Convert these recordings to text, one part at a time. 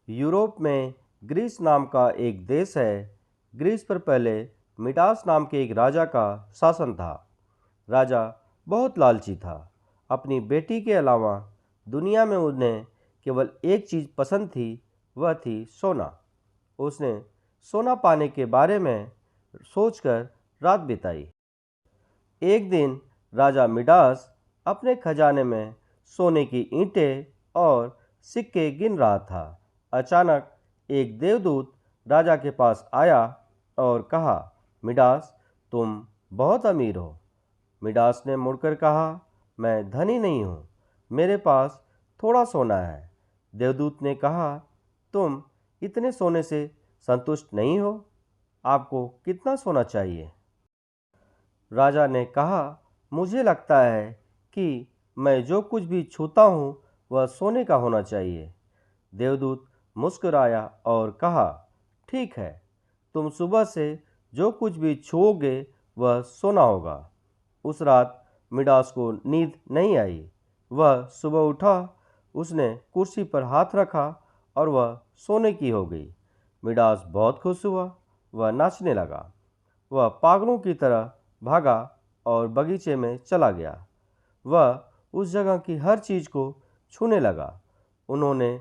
Europe में Greece नाम का एक देश है। ग्रीस पर पहले मिडास नाम के एक राजा का शासन था। राजा बहुत लालची था। अपनी बेटी के अलावा दुनिया में उन्हें केवल एक चीज़ पसंद थी, वह थी सोना। उसने सोना पाने के बारे में सोचकर रात बिताई। एक दिन राजा मिडास अपने खजाने में सोने की ईंटें और सिक्के गिन रहा था। अचानक एक देवदूत राजा के पास आया और कहा, मिडास, तुम बहुत अमीर हो। मिडास ने मुड़कर कहा, मैं धनी नहीं हूँ, मेरे पास थोड़ा सोना है। देवदूत ने कहा, तुम इतने सोने से संतुष्ट नहीं हो, आपको कितना सोना चाहिए? राजा ने कहा, मुझे लगता है कि मैं जो कुछ भी छूता हूँ वह सोने का होना चाहिए। देवदूत मुस्कुराया और कहा, ठीक है, तुम सुबह से जो कुछ भी छूओगे वह सोना होगा। उस रात मिडास को नींद नहीं आई। वह सुबह उठा, उसने कुर्सी पर हाथ रखा और वह सोने की हो गई। मिडास बहुत खुश हुआ। वह नाचने लगा। वह पागलों की तरह भागा और बगीचे में चला गया। वह उस जगह की हर चीज़ को छूने लगा। उन्होंने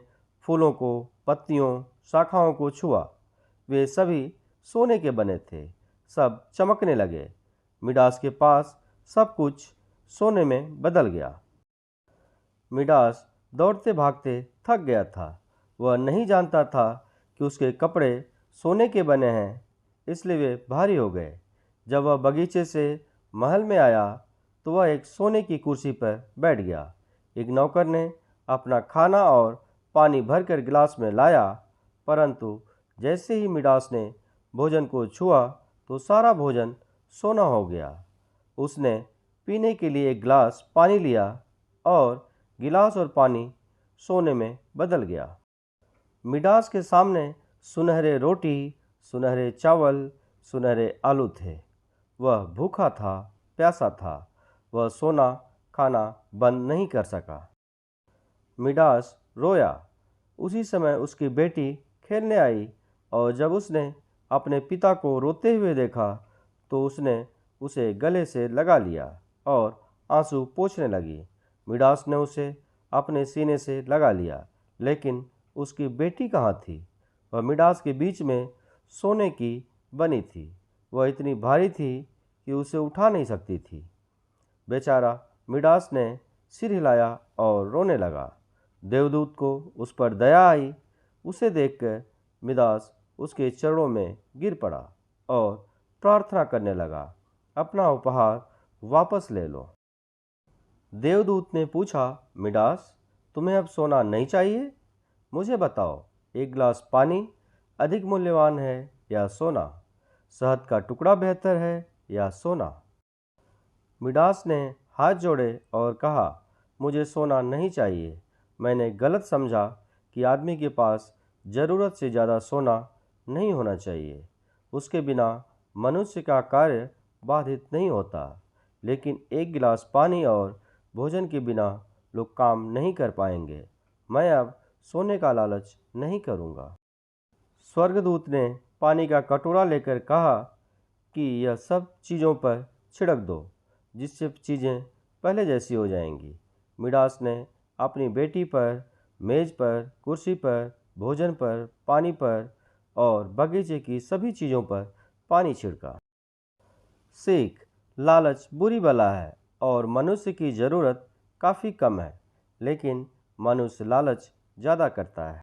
फूलों को, पत्तियों, शाखाओं को छुआ। वे सभी सोने के बने थे। सब चमकने लगे। मिडास के पास सब कुछ सोने में बदल गया। मिडास दौड़ते भागते थक गया था। वह नहीं जानता था कि उसके कपड़े सोने के बने हैं, इसलिए वे भारी हो गए। जब वह बगीचे से महल में आया तो वह एक सोने की कुर्सी पर बैठ गया। एक नौकर ने अपना खाना और पानी भरकर गिलास में लाया, परंतु जैसे ही मिडास ने भोजन को छुआ तो सारा भोजन सोना हो गया। उसने पीने के लिए एक गिलास पानी लिया और गिलास और पानी सोने में बदल गया। मिडास के सामने सुनहरे रोटी, सुनहरे चावल, सुनहरे आलू थे। वह भूखा था, प्यासा था। वह सोना खाना बंद नहीं कर सका। मिडास रोया। उसी समय उसकी बेटी खेलने आई और जब उसने अपने पिता को रोते हुए देखा तो उसने उसे गले से लगा लिया और आंसू पोंछने लगी। मिडास ने उसे अपने सीने से लगा लिया, लेकिन उसकी बेटी कहाँ थी? वह मिडास के बीच में सोने की बनी थी। वह इतनी भारी थी कि उसे उठा नहीं सकती थी। बेचारा मिडास ने सिर हिलाया और रोने लगा। देवदूत को उस पर दया आई। उसे देखकर मिडास उसके चरणों में गिर पड़ा और प्रार्थना करने लगा, अपना उपहार वापस ले लो। देवदूत ने पूछा, मिडास, तुम्हें अब सोना नहीं चाहिए? मुझे बताओ, एक गिलास पानी अधिक मूल्यवान है या सोना? शहद का टुकड़ा बेहतर है या सोना? मिडास ने हाथ जोड़े और कहा, मुझे सोना नहीं चाहिए। मैंने गलत समझा कि आदमी के पास ज़रूरत से ज़्यादा सोना नहीं होना चाहिए। उसके बिना मनुष्य का कार्य बाधित नहीं होता, लेकिन एक गिलास पानी और भोजन के बिना लोग काम नहीं कर पाएंगे। मैं अब सोने का लालच नहीं करूँगा। स्वर्गदूत ने पानी का कटोरा लेकर कहा कि यह सब चीज़ों पर छिड़क दो, जिससे चीज़ें पहले जैसी हो जाएंगी। मिडास ने अपनी बेटी पर, मेज़ पर, कुर्सी पर, भोजन पर, पानी पर और बगीचे की सभी चीज़ों पर पानी छिड़का। सीख, लालच बुरी बला है और मनुष्य की ज़रूरत काफ़ी कम है, लेकिन मनुष्य लालच ज़्यादा करता है।